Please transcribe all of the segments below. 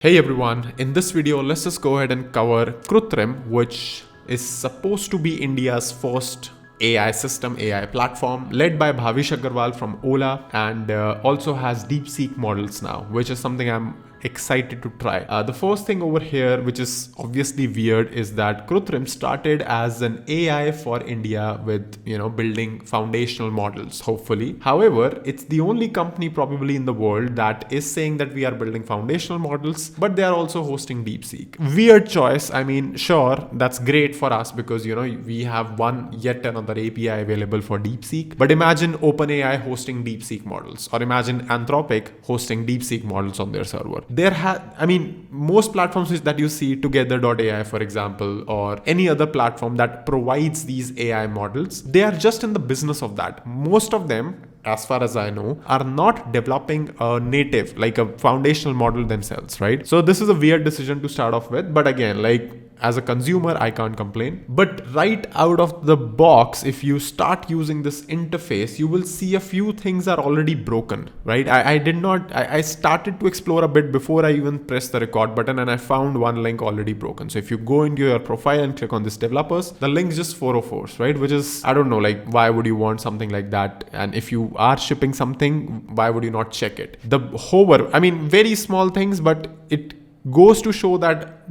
Hey everyone, in this video, let's just go ahead and cover Krutrim, which is supposed to be India's first AI system, AI platform, led by Bhavish Agarwal from Ola, and also has DeepSeek models now, which is something I'm excited to try. The first thing over here, which is obviously weird, is that Krutrim started as an AI for India with, building foundational models, hopefully. However, it's the only company probably in the world that is saying that we are building foundational models, but they are also hosting DeepSeek. Weird choice. I mean, sure, that's great for us because, we have yet another API available for DeepSeek. But imagine OpenAI hosting DeepSeek models, or imagine Anthropic hosting DeepSeek models on their server. Most platforms that you see, Together.ai, for example, or any other platform that provides these AI models, they are just in the business of that. Most of them, as far as I know, are not developing a native, like a foundational model themselves, right? So this is a weird decision to start off with. But again, as a consumer, I can't complain. But right out of the box, if you start using this interface, you will see a few things are already broken, right? I started to explore a bit before I even pressed the record button, and I found one link already broken. So if you go into your profile and click on this developers, the link's just 404s, right? Which is, I don't know, why would you want something like that? And if you are shipping something, why would you not check it? The hover, very small things, but it goes to show that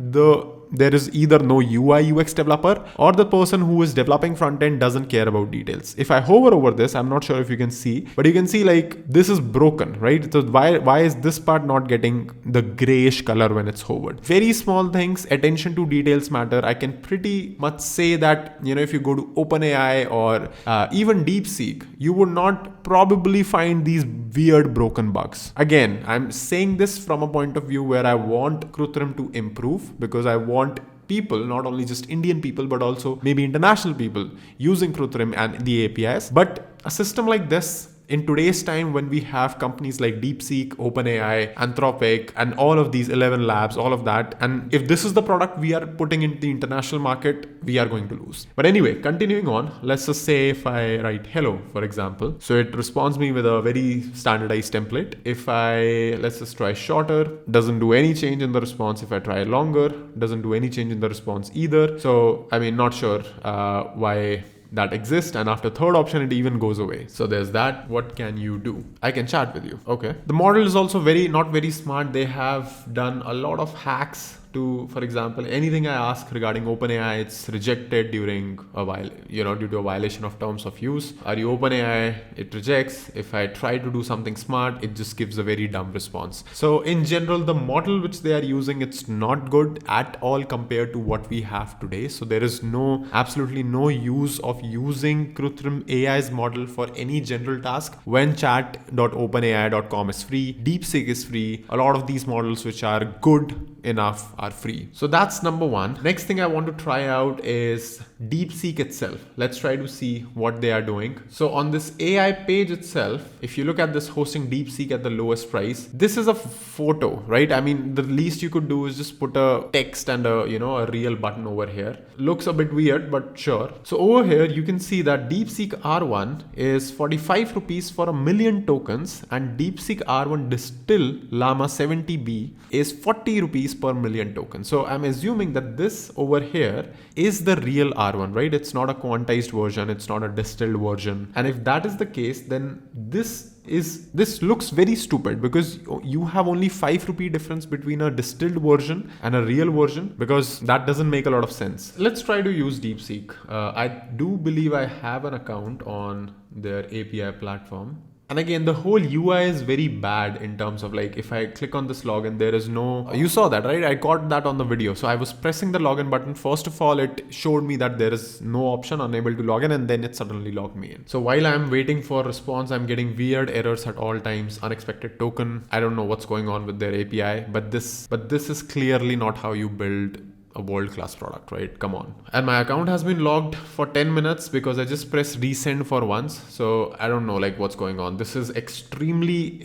there is either no UI UX developer, or the person who is developing front end doesn't care about details. If I hover over this, I'm not sure if you can see, but you can see this is broken, right? So why is this part not getting the grayish color when it's hovered? Very small things, attention to details matter. I can pretty much say that, if you go to OpenAI or even DeepSeek, you would not probably find these weird broken bugs. Again, I'm saying this from a point of view where I want Krutrim to improve, because I want people, not only just Indian people, but also maybe international people using Krutrim and the APIs. But a system like this, in today's time, when we have companies like DeepSeek, OpenAI, Anthropic, and all of these 11 labs, all of that, and if this is the product we are putting into the international market, we are going to lose. But anyway, continuing on, let's just say if I write hello, for example, so it responds me with a very standardized template. If let's just try shorter, doesn't do any change in the response. If I try longer, doesn't do any change in the response either. So, not sure why that exists, and after third option it even goes away. So there's that. What can you do? I can chat with you. Okay. The model is also not very smart. They have done a lot of hacks to, for example, anything I ask regarding OpenAI, it's rejected during a while, due to a violation of terms of use. Are you OpenAI? It rejects. If I try to do something smart, it just gives a very dumb response. So in general, the model which they are using, it's not good at all compared to what we have today. So there is absolutely no use of using Krutrim AI's model for any general task when chat.openai.com is free, DeepSeek is free. A lot of these models which are good enough are free. So that's number one. Next thing I want to try out is DeepSeek itself. Let's try to see what they are doing. So on this AI page itself, if you look at this hosting DeepSeek at the lowest price, this is a photo, right? The least you could do is just put a text and a real button over here. Looks a bit weird, but sure. So over here, you can see that DeepSeek R1 is 45 rupees for 1,000,000 tokens, and DeepSeek R1 Distill Llama 70B is 40 rupees per 1,000,000 tokens. So I'm assuming that this over here is the real R1, right? It's not a quantized version. It's not a distilled version. And if that is the case, then this looks very stupid, because you have only 5 rupee difference between a distilled version and a real version, because that doesn't make a lot of sense. Let's try to use DeepSeek. I do believe I have an account on their API platform. And again, the whole UI is very bad in terms of if I click on this login, there is no, you saw that, right? I got that on the video. So I was pressing the login button. First of all, it showed me that there is no option, unable to log in, and then it suddenly logged me in. So while I'm waiting for response, I'm getting weird errors at all times, unexpected token. I don't know what's going on with their API, but this is clearly not how you build a world-class product, right? Come on. And my account has been logged for 10 minutes because I just pressed resend for once. So I don't know what's going on. This is extremely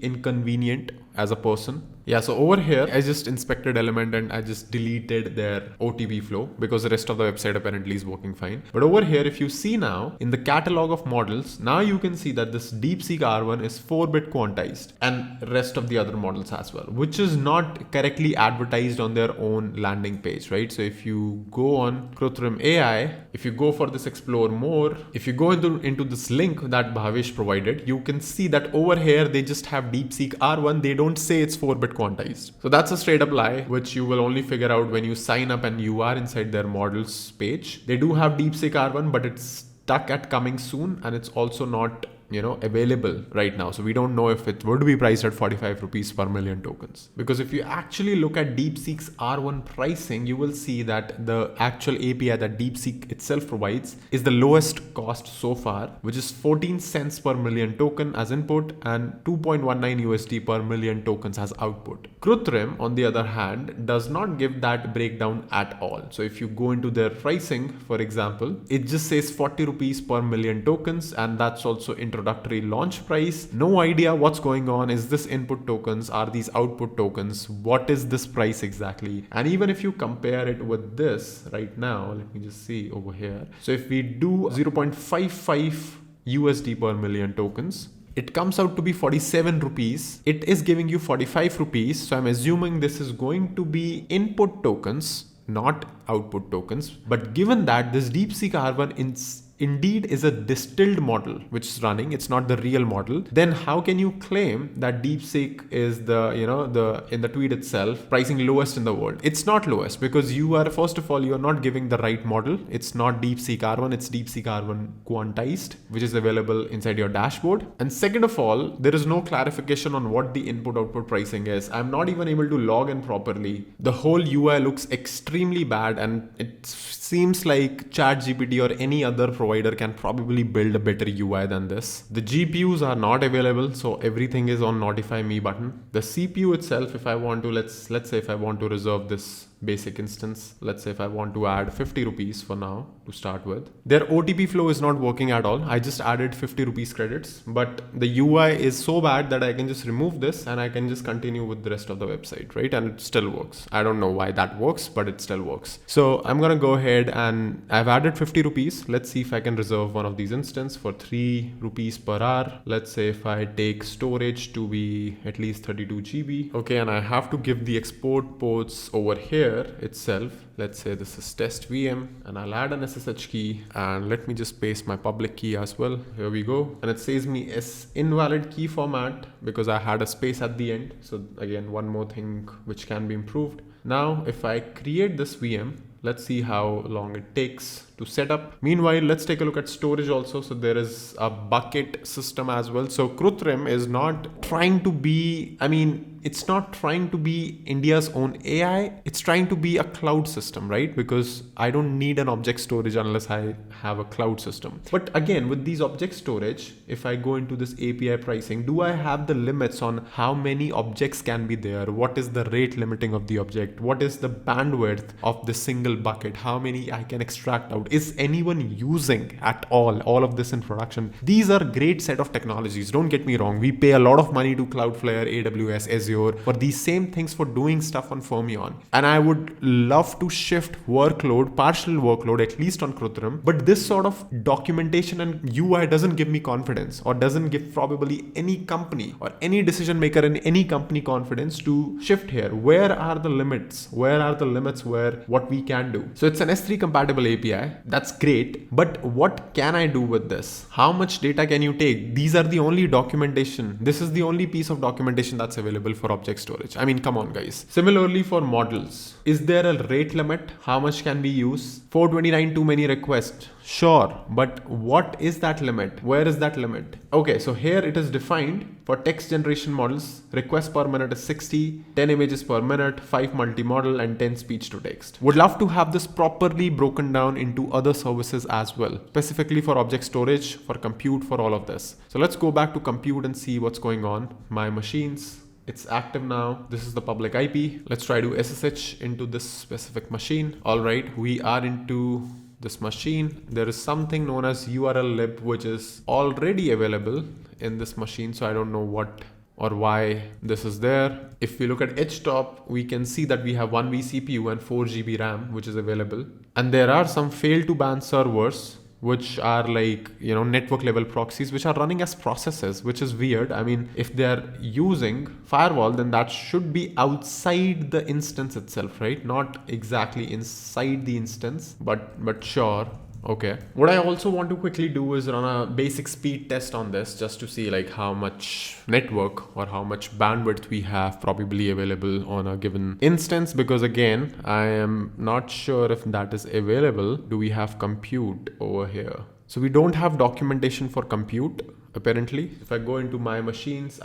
inconvenient as a person. Yeah, so over here, I just inspected Element and I just deleted their OTP flow because the rest of the website apparently is working fine. But over here, if you see now in the catalog of models, now you can see that this DeepSeek R1 is 4-bit quantized and rest of the other models as well, which is not correctly advertised on their own landing page, right? So if you go on Krutrim AI, if you go for this explore more, if you go into this link that Bhavesh provided, you can see that over here, they just have DeepSeek R1. They don't say it's 4-bit quantized. So that's a straight up lie, which you will only figure out when you sign up and you are inside their models page. They do have DeepSeek R1, but it's stuck at coming soon, and it's also not available right now. So we don't know if it would be priced at 45 rupees per million tokens. Because if you actually look at DeepSeek's R1 pricing, you will see that the actual API that DeepSeek itself provides is the lowest cost so far, which is 14 cents per million token as input and 2.19 USD per million tokens as output. Krutrim, on the other hand, does not give that breakdown at all. So if you go into their pricing, for example, it just says 40 rupees per million tokens, and that's also introductory launch price. No idea what's going on. Is this input tokens? Are these output tokens? What is this price exactly? And even if you compare it with this right now, let me just see over here. So if we do 0.55 USD per million tokens, it comes out to be 47 rupees. It is giving you 45 rupees. So I'm assuming this is going to be input tokens, not output tokens. But given that this DeepSeek R1 indeed is a distilled model which is running, it's not the real model, then how can you claim that DeepSeek is in the tweet itself pricing lowest in the world? It's not lowest, because first of all, you're not giving the right model. It's not DeepSeek R1, it's DeepSeek R1 quantized, which is available inside your dashboard. And second of all, there is no clarification on what the input output pricing is. I'm not even able to log in properly. The whole UI looks extremely bad, and it seems like ChatGPT or any other provider can probably build a better UI than this. The GPUs are not available, so everything is on notify me button. The CPU itself, if I want to, let's say if I want to reserve this basic instance, let's say if I want to add 50 rupees for now to start with, their OTP flow is not working at all. I just added 50 rupees credits, but the UI is so bad that I can just remove this and I can just continue with the rest of the website, right? And it still works. I don't know why that works, but it still works. So I'm gonna go ahead and I've added 50 rupees. Let's see if I can reserve one of these instances for 3 rupees per hour. Let's say if I take storage to be at least 32 GB. Okay, and I have to give the export ports over here itself. Let's say this is test VM, and I'll add an SSH key, and let me just paste my public key as well. Here we go. And it says me is invalid key format because I had a space at the end. So again, one more thing which can be improved. Now, if I create this VM, let's see how long it takes to set up. Meanwhile, let's take a look at storage also. So there is a bucket system as well. So Krutrim is not trying to be, it's not trying to be India's own AI. It's trying to be a cloud system, right? Because I don't need an object storage unless I have a cloud system. But again, with these object storage, if I go into this API pricing, do I have the limits on how many objects can be there? What is the rate limiting of the object? What is the bandwidth of the single bucket? How many I can extract out? Is anyone using at all of this in production? These are great set of technologies. Don't get me wrong. We pay a lot of money to Cloudflare, AWS, Azure for these same things for doing stuff on Fermion. And I would love to shift workload, partial workload, at least on Krutrim. But this sort of documentation and UI doesn't give me confidence, or doesn't give probably any company or any decision maker in any company confidence to shift here. Where are the limits? Where are the limits where what we can do? So it's an S3 compatible API. That's great. But what can I do with this? How much data can you take? These are the only documentation. This is the only piece of documentation that's available for object storage. Come on guys. Similarly for models, is there a rate limit? How much can we use? 429 too many requests. Sure, but what is that limit? Where is that limit? Okay, so here it is defined for text generation models. Requests per minute is 60, 10 images per minute, 5 multi-modal and 10 speech to text. Would love to have this properly broken down into other services as well, specifically for object storage, for compute, for all of this. So let's go back to compute and see what's going on. My machines. It's active now. This is the public IP. Let's try to SSH into this specific machine. All right, we are into this machine. There is something known as URL lib, which is already available in this machine. So I don't know what or why this is there. If we look at edge top, we can see that we have 1 vCPU and 4 GB RAM, which is available. And there are some fail to ban servers, which are like, network level proxies, which are running as processes, which is weird. I mean, if they're using firewall, then that should be outside the instance itself, right? Not exactly inside the instance, but sure. Okay. What I also want to quickly do is run a basic speed test on this, just to see like how much network or how much bandwidth we have probably available on a given instance, because again, I am not sure if that is available. Do we have compute over here? So we don't have documentation for compute apparently. If I go into my machines,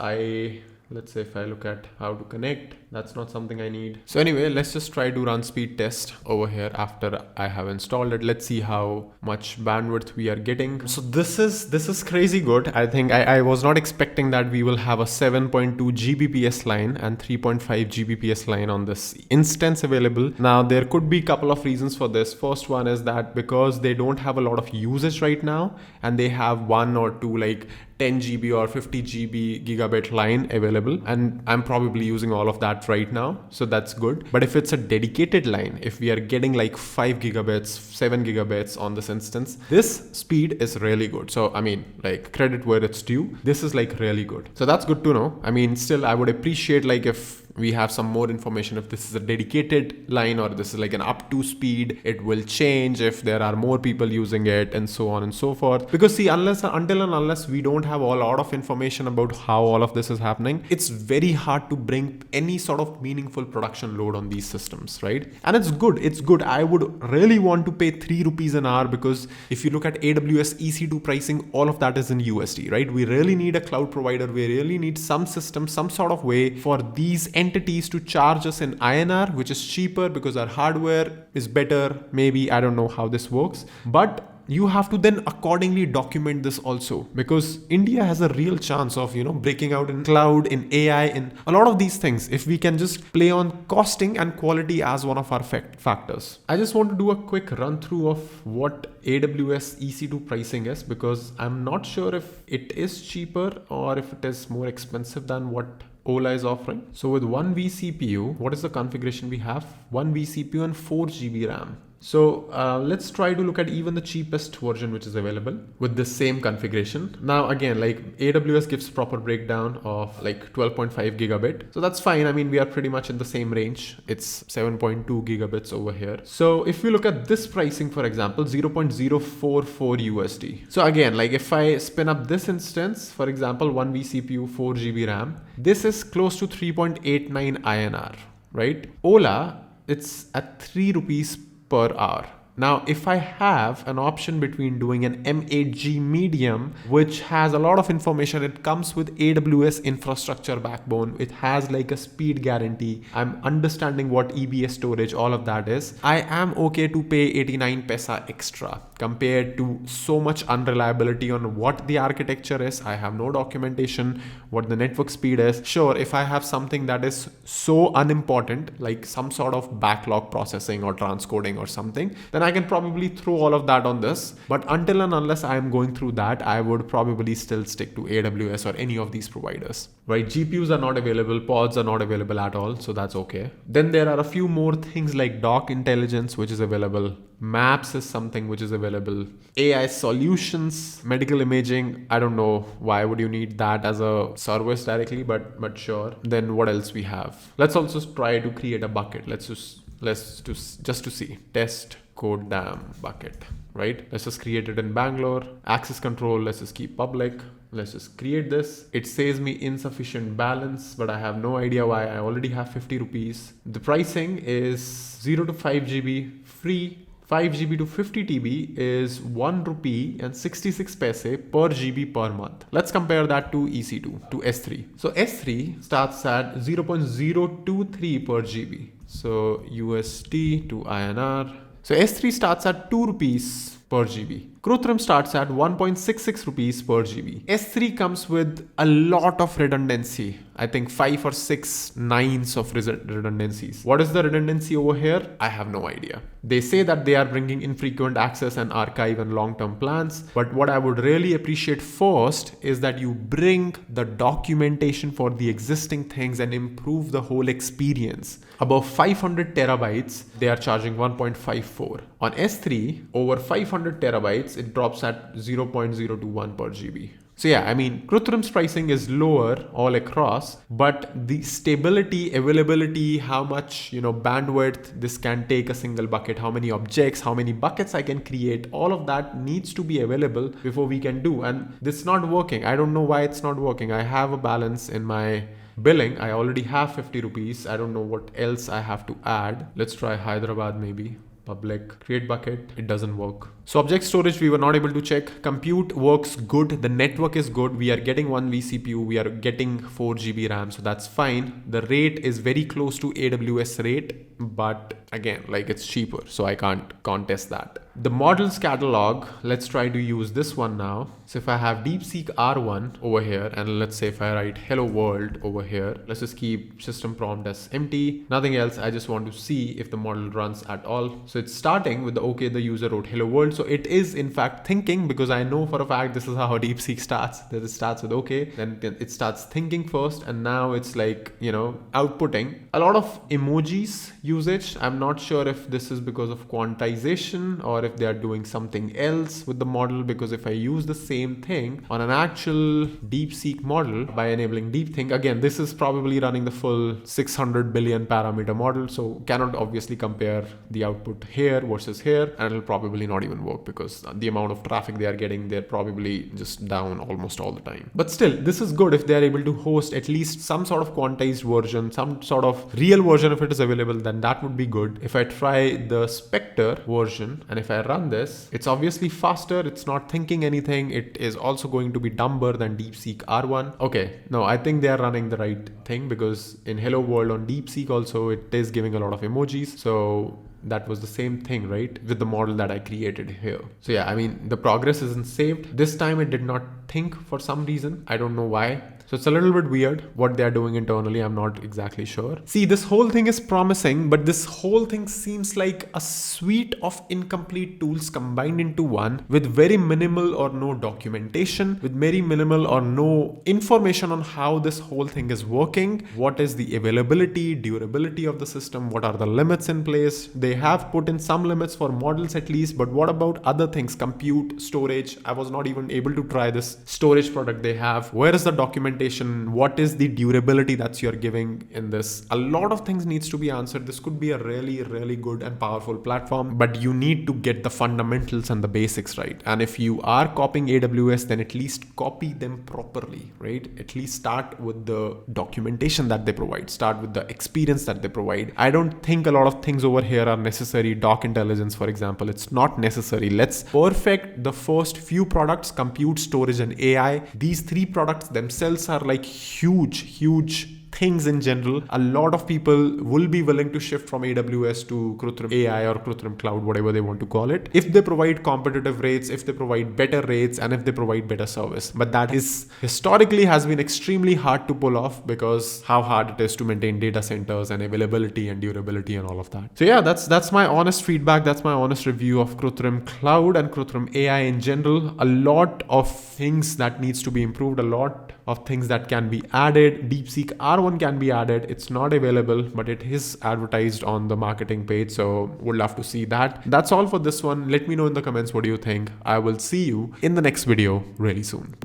let's say if I look at how to connect, that's not something I need. So anyway, let's just try to run speed test over here after I have installed it. Let's see how much bandwidth we are getting. So this is crazy good. I think I was not expecting that we will have a 7.2 Gbps line and 3.5 Gbps line on this instance available. Now there could be a couple of reasons for this. First one is that because they don't have a lot of usage right now, and they have one or two like 10 GB or 50 GB gigabit line available, and I'm probably using all of that right now, so that's good. But if it's a dedicated line, if we are getting like 5 gigabits, 7 gigabits on this instance, this speed is really good. So I mean, like, credit where it's due, this is like really good. So that's good to know. I mean, still I would appreciate like if we have some more information, if this is a dedicated line or this is like an up to speed. It will change if there are more people using it, and so on and so forth. Because see, until and unless we don't have a lot of information about how all of this is happening, it's very hard to bring any sort of meaningful production load on these systems, right? And it's good. I would really want to pay 3 rupees an hour, because if you look at AWS EC2 pricing, all of that is in USD, right? We really need a cloud provider. We really need some system, some sort of way for these entities to charge us in INR, which is cheaper because our hardware is better. Maybe, I don't know how this works, but you have to then accordingly document this also, because India has a real chance of, breaking out in cloud, in AI, in a lot of these things, if we can just play on costing and quality as one of our factors. I just want to do a quick run through of what AWS EC2 pricing is, because I'm not sure if it is cheaper or if it is more expensive than what Ola is offering. So with 1 vCPU, what is the configuration we have? 1 vCPU and 4 GB RAM. So let's try to look at even the cheapest version which is available with the same configuration. Now again, like, AWS gives proper breakdown of like 12.5 gigabit. So that's fine. I mean, we are pretty much in the same range. It's 7.2 gigabits over here. So if we look at this pricing, for example, 0.044 USD. So again, like, if I spin up this instance, for example, 1 vCPU, 4 GB RAM, this is close to 3.89 INR, right? Ola, it's at 3 rupees per hour. Now, if I have an option between doing an M8G medium, which has a lot of information, it comes with AWS infrastructure backbone, it has like a speed guarantee, I'm understanding what EBS storage, all of that is, I am okay to pay 89 paisa extra compared to so much unreliability on what the architecture is. I have no documentation, what the network speed is. Sure, if I have something that is so unimportant, like some sort of backlog processing or transcoding or something, then I can probably throw all of that on this. But until and unless I am going through that, I would probably still stick to AWS or any of these providers, right? GPUs are not available, pods are not available at all, so that's okay. Then there are a few more things like doc intelligence, which is available. Maps is something which is available. AI solutions, medical imaging, I don't know why would you need that as a service directly, but sure. Then what else we have? Let's also try to create a bucket. Let's just to see. Test code dam bucket, right? Let's just create it in Bangalore. Access control, let's just keep public. Let's just create this. It says me insufficient balance, but I have no idea why. I already have 50 rupees. The pricing is 0 to 5 GB free. 5 GB to 50 TB is 1 rupee and 66 paise per GB per month. Let's compare that to EC2, to S3. So S3 starts at 0.023 per GB. So USD to INR. So S3 starts at 2 rupees per GB. Krutrim starts at 1.66 rupees per GB. S3 comes with a lot of redundancy. I think 5 or 6 nines of redundancies. What is the redundancy over here? I have no idea. They say that they are bringing infrequent access and archive and long-term plans. But what I would really appreciate first is that you bring the documentation for the existing things and improve the whole experience. Above 500 terabytes, they are charging 1.54. On S3, over 500 terabytes, it drops at 0.021 per GB. So yeah, I mean, Krutrim's pricing is lower all across, but the stability, availability, how much, bandwidth this can take a single bucket, how many objects, how many buckets I can create, all of that needs to be available before we can do. And this is not working. I don't know why it's not working. I have a balance in my billing. I already have 50 rupees. I don't know what else I have to add. Let's try Hyderabad maybe. Public create bucket, it doesn't work. So object storage we were not able to check. Compute works good, the network is good, we are getting 1 vCPU, we are getting 4 GB RAM, so that's fine. The rate is very close to AWS rate, but again, like, it's cheaper, so I can't contest that. The models catalog, let's try to use this one now. So if I have DeepSeek R1 over here, and let's say if I write hello world over here, let's just keep system prompt as empty, nothing else. I just want to see if the model runs at all. So it's starting with the okay, the user wrote hello world. So it is in fact thinking, because I know for a fact this is how DeepSeek starts. That it starts with okay, then it starts thinking first, and now it's like, outputting a lot of emojis usage. I'm not sure if this is because of quantization or if they are doing something else with the model, because if I use the same thing on an actual DeepSeek model by enabling DeepThink, again, this is probably running the full 600 billion parameter model, so cannot obviously compare the output here versus here, and it'll probably not even work because the amount of traffic they are getting, they're probably just down almost all the time. But still, this is good if they are able to host at least some sort of quantized version, some sort of real version if it is available, then that would be good. If I try the Spectre version and if I run this, it's obviously faster, it's not thinking anything, it is also going to be dumber than DeepSeek R1. Okay, no, I think they are running the right thing, because in Hello World on DeepSeek also it is giving a lot of emojis, so that was the same thing, right, with the model that I created here. So yeah, I mean, the progress isn't saved. This time it did not think for some reason. I don't know why. So it's a little bit weird what they're doing internally. I'm not exactly sure. See, this whole thing is promising, but this whole thing seems like a suite of incomplete tools combined into one, with very minimal or no documentation, with very minimal or no information on how this whole thing is working. What is the availability, durability of the system? What are the limits in place? They have put in some limits for models at least, but what about other things? Compute, storage. I was not even able to try this storage product they have. Where is the documentation? What is the durability that you're giving in this? A lot of things needs to be answered. This could be a really, really good and powerful platform, but you need to get the fundamentals and the basics right. And if you are copying AWS, then at least copy them properly, right? At least start with the documentation that they provide. Start with the experience that they provide. I don't think a lot of things over here are necessary. Doc intelligence, for example, it's not necessary. Let's perfect the first few products: compute, storage, and AI. These 3 products themselves are like huge things in general. A lot of people will be willing to shift from AWS to Krutrim AI or Krutrim Cloud, whatever they want to call it, if they provide competitive rates, if they provide better rates, and if they provide better service. But that is historically has been extremely hard to pull off, because how hard it is to maintain data centers and availability and durability and all of that. So yeah, that's my honest feedback. That's my honest review of Krutrim Cloud and Krutrim AI in general. A lot of things that needs to be improved, a lot of things that can be added. DeepSeek R1 can be added. It's not available, but it is advertised on the marketing page, so would love to see that. That's all for this one. Let me know in the comments what do you think. I will see you in the next video really soon.